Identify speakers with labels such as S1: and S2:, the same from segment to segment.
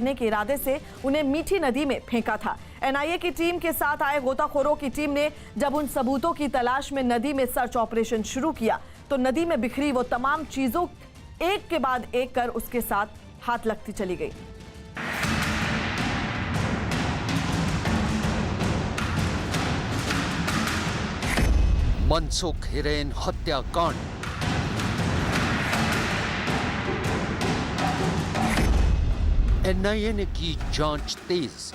S1: करने के इरादे से उन्हें मीठी नदी में फेंका था। एनआईए की टीम के साथ आए गोताखोरों की टीम ने जब उन सबूतों की तलाश में नदी में सर्च ऑपरेशन शुरू किया तो नदी में बिखरी वो तमाम चीजों एक के बाद एक कर उसके साथ हाथ लगती चली गई।
S2: मनसुख हिरेन हत्याकांड। एनआईए ने की जांच तेज।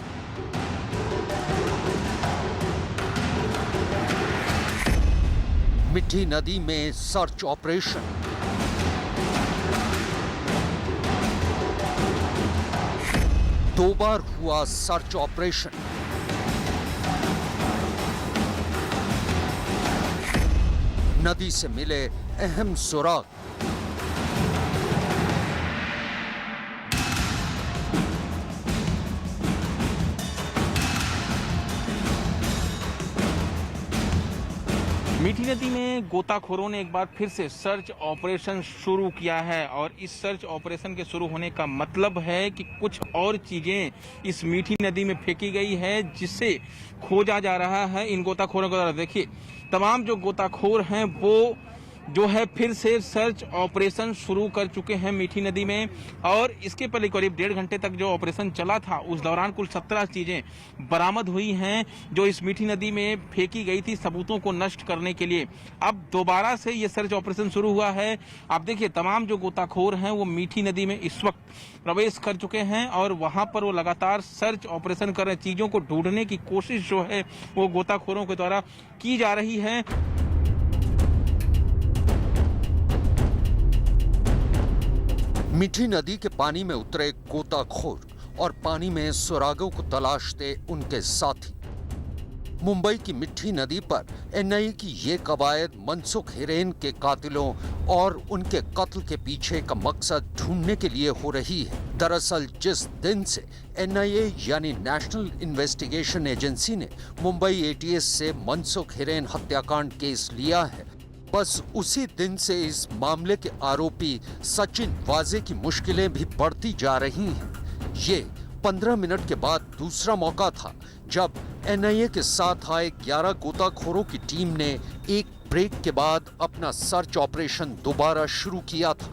S2: मीठी नदी में सर्च ऑपरेशन। दो बार हुआ सर्च ऑपरेशन। नदी से मिले अहम सुराग।
S3: मीठी नदी में गोताखोरों ने एक बार फिर से सर्च ऑपरेशन शुरू किया है और इस सर्च ऑपरेशन के शुरू होने का मतलब है कि कुछ और चीजें इस मीठी नदी में फेंकी गई है जिससे खोजा जा रहा है इन गोताखोरों के द्वारा। देखिए, तमाम जो गोताखोर हैं वो जो है फिर से सर्च ऑपरेशन शुरू कर चुके हैं मीठी नदी में। और इसके पहले करीब 1.5 घंटे तक जो ऑपरेशन चला था उस दौरान कुल 17 चीजें बरामद हुई हैं जो इस मीठी नदी में फेंकी गई थी सबूतों को नष्ट करने के लिए। अब दोबारा से ये सर्च ऑपरेशन शुरू हुआ है। आप देखिए, तमाम जो गोताखोर हैं वो मीठी नदी में इस वक्त प्रवेश कर चुके हैं और वहां पर वो लगातार सर्च ऑपरेशन कर रहे हैं। चीजों को ढूंढने की कोशिश जो है वो गोताखोरों के द्वारा की जा रही है।
S2: मीठी नदी के पानी में उतरे गोताखोर और पानी में सुरागों को तलाशते उनके साथी। मुंबई की मीठी नदी पर एनआईए की ये कवायद मनसुख हिरेन के कातिलों और उनके कत्ल के पीछे का मकसद ढूंढने के लिए हो रही है। दरअसल जिस दिन से एनआईए यानी नेशनल इन्वेस्टिगेशन एजेंसी ने मुंबई एटीएस से मनसुख हिरेन हत्याकांड केस लिया है, बस उसी दिन से इस मामले के आरोपी सचिन वाजे की मुश्किलें भी बढ़ती जा रही हैं। ये 15 मिनट के बाद दूसरा मौका था जब एनआईए के साथ आए 11 गोताखोरों की टीम ने एक ब्रेक के बाद अपना सर्च ऑपरेशन दोबारा शुरू किया था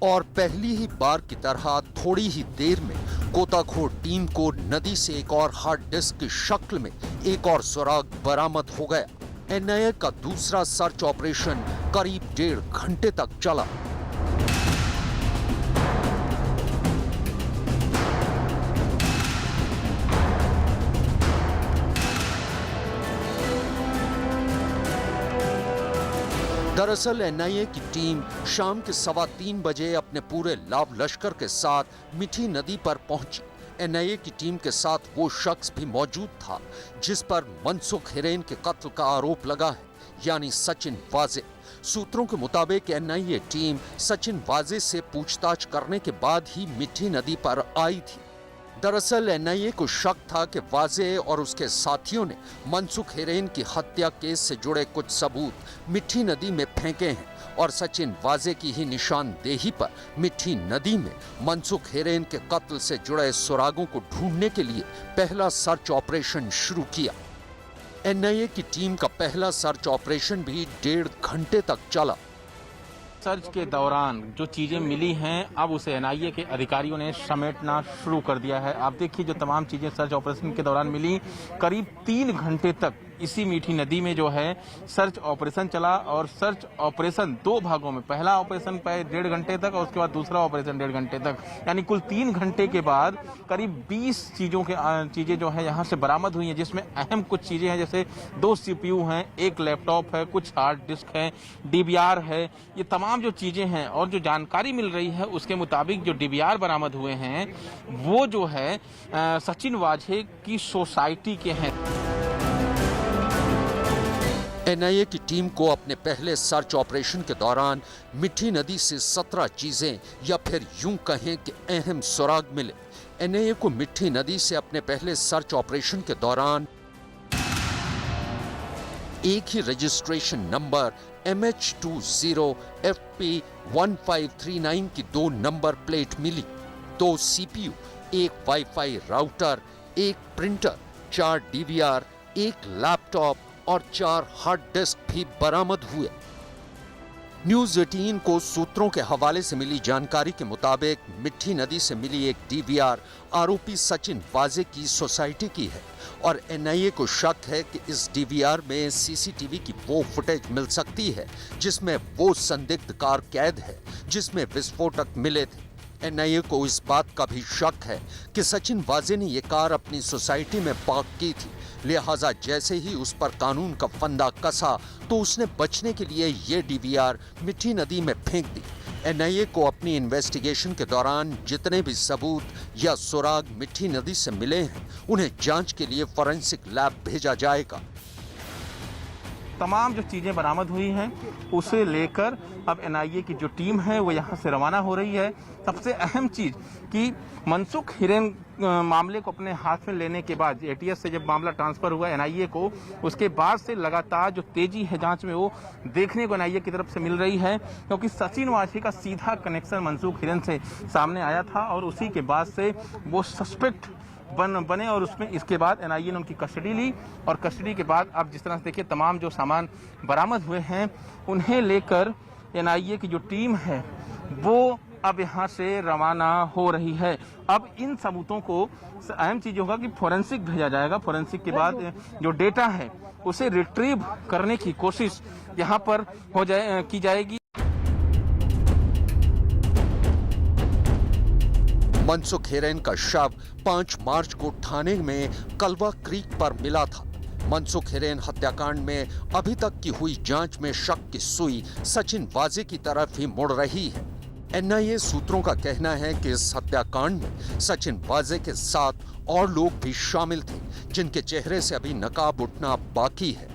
S2: और पहली ही बार की तरह थोड़ी ही देर में गोताखोर टीम को नदी से एक और हार्ड डिस्क की शक्ल में एक और सुराग बरामद हो गया। एनआईए का दूसरा सर्च ऑपरेशन करीब 1.5 घंटे तक चला। दरअसल एनआईए की टीम शाम के 3:15 बजे अपने पूरे लाव लश्कर के साथ मीठी नदी पर पहुंची। एनआईए की टीम के साथ वो शख्स भी मौजूद था जिस पर मनसुख हिरेन के कत्ल का आरोप लगा है, यानी सचिन वाजे। सूत्रों के मुताबिक एनआईए टीम सचिन वाजे से पूछताछ करने के बाद ही मीठी नदी पर आई थी। दरअसल एनआईए को शक था कि वाजे और उसके साथियों ने मनसुख हिरेन की हत्या केस से जुड़े कुछ सबूत मीठी नदी में फेंके हैं और सचिन वाजे की ही निशानदेही पर मीठी नदी में मनसुख हिरेन के कत्ल से जुड़े सुरागों को ढूंढने के लिए पहला सर्च ऑपरेशन शुरू किया। एनआईए की टीम का पहला सर्च ऑपरेशन भी 1.5 घंटे तक चला।
S3: सर्च के दौरान जो चीजें मिली हैं अब उसे एनआईए के अधिकारियों ने समेटना शुरू कर दिया है। आप देखिए, जो तमाम चीजें सर्च ऑपरेशन के दौरान मिली, करीब 3 घंटे तक इसी मीठी नदी में जो है सर्च ऑपरेशन चला और सर्च ऑपरेशन 2 भागों में, पहला ऑपरेशन 1.5 घंटे तक और उसके बाद दूसरा ऑपरेशन 1.5 घंटे तक, यानी कुल 3 घंटे के बाद करीब 20 चीजें जो है यहाँ से बरामद हुई हैं, जिसमें अहम कुछ चीजें हैं जैसे 2 सीपीयू हैं, एक लैपटॉप है, कुछ हार्ड डिस्क है, डीवीआर है। ये तमाम जो चीजें हैं और जो जानकारी मिल रही है उसके मुताबिक जो डीवीआर बरामद हुए हैं वो जो है सचिन वाजे की सोसाइटी के हैं।
S2: एनआईए की टीम को अपने पहले सर्च ऑपरेशन के दौरान मीठी नदी से 17 चीजें या फिर यूं कहें कि अहम सुराग मिले। एनआईए को मीठी नदी से अपने पहले सर्च ऑपरेशन के दौरान एक ही रजिस्ट्रेशन नंबर MH20FP1539 की 2 नंबर प्लेट मिली, 2 सीपीयू, एक वाईफाई राउटर, एक प्रिंटर, 4 डीवीआर, एक लैपटॉप और 4 हार्ड डिस्क भी बरामद हुए। न्यूज 18 को सूत्रों के हवाले से मिली जानकारी के मुताबिक मिठी नदी से मिली एक डीवीआर आरोपी सचिन वाजे की सोसाइटी की है और एनआईए को शक है कि इस डीवीआर में सीसीटीवी की वो फुटेज मिल सकती है जिसमें वो संदिग्ध कार कैद है जिसमें विस्फोटक मिले थे। एनआईए को इस बात का भी शक है कि सचिन वाजे ने ये कार अपनी सोसाइटी में पार्क की थी, लिहाजा जैसे ही उस पर कानून का फंदा कसा तो उसने बचने के लिए ये डीवीआर मिठी नदी में फेंक दी। एनआईए को अपनी इन्वेस्टिगेशन के दौरान जितने भी सबूत या सुराग मिठी नदी से मिले हैं उन्हें जांच के लिए फॉरेंसिक लैब भेजा जाएगा।
S3: तमाम जो चीज़ें बरामद हुई हैं उसे लेकर अब एनआईए की जो टीम है वो यहाँ से रवाना हो रही है। सबसे अहम चीज़ कि मनसुख हिरेन मामले को अपने हाथ में लेने के बाद एटीएस से जब मामला ट्रांसफर हुआ एनआईए को, उसके बाद से लगातार जो तेजी है जांच में वो देखने को एनआईए की तरफ से मिल रही है, क्योंकि सचिन वाजे का सीधा कनेक्शन मनसुख हिरेन से सामने आया था और उसी के बाद से वो सस्पेक्ट बने और उसमें इसके बाद एनआईए ने उनकी कस्टडी ली और कस्टडी के बाद अब जिस तरह से देखिए तमाम जो सामान बरामद हुए हैं उन्हें लेकर एनआईए की जो टीम है वो अब यहाँ से रवाना हो रही है। अब इन सबूतों को अहम चीज होगा कि फोरेंसिक भेजा जाएगा। फोरेंसिक के बाद जो डेटा है उसे रिट्रीव करने की कोशिश यहाँ पर की जाएगी।
S2: मनसुख हिरेन का शव 5 मार्च को ठाणे में कलवा क्रीक पर मिला था। मनसुख हिरेन हत्याकांड में अभी तक की हुई जांच में शक की सुई सचिन वाजे की तरफ ही मुड़ रही है। एनआईए सूत्रों का कहना है कि इस हत्याकांड में सचिन वाजे के साथ और लोग भी शामिल थे जिनके चेहरे से अभी नकाब उठना बाकी है।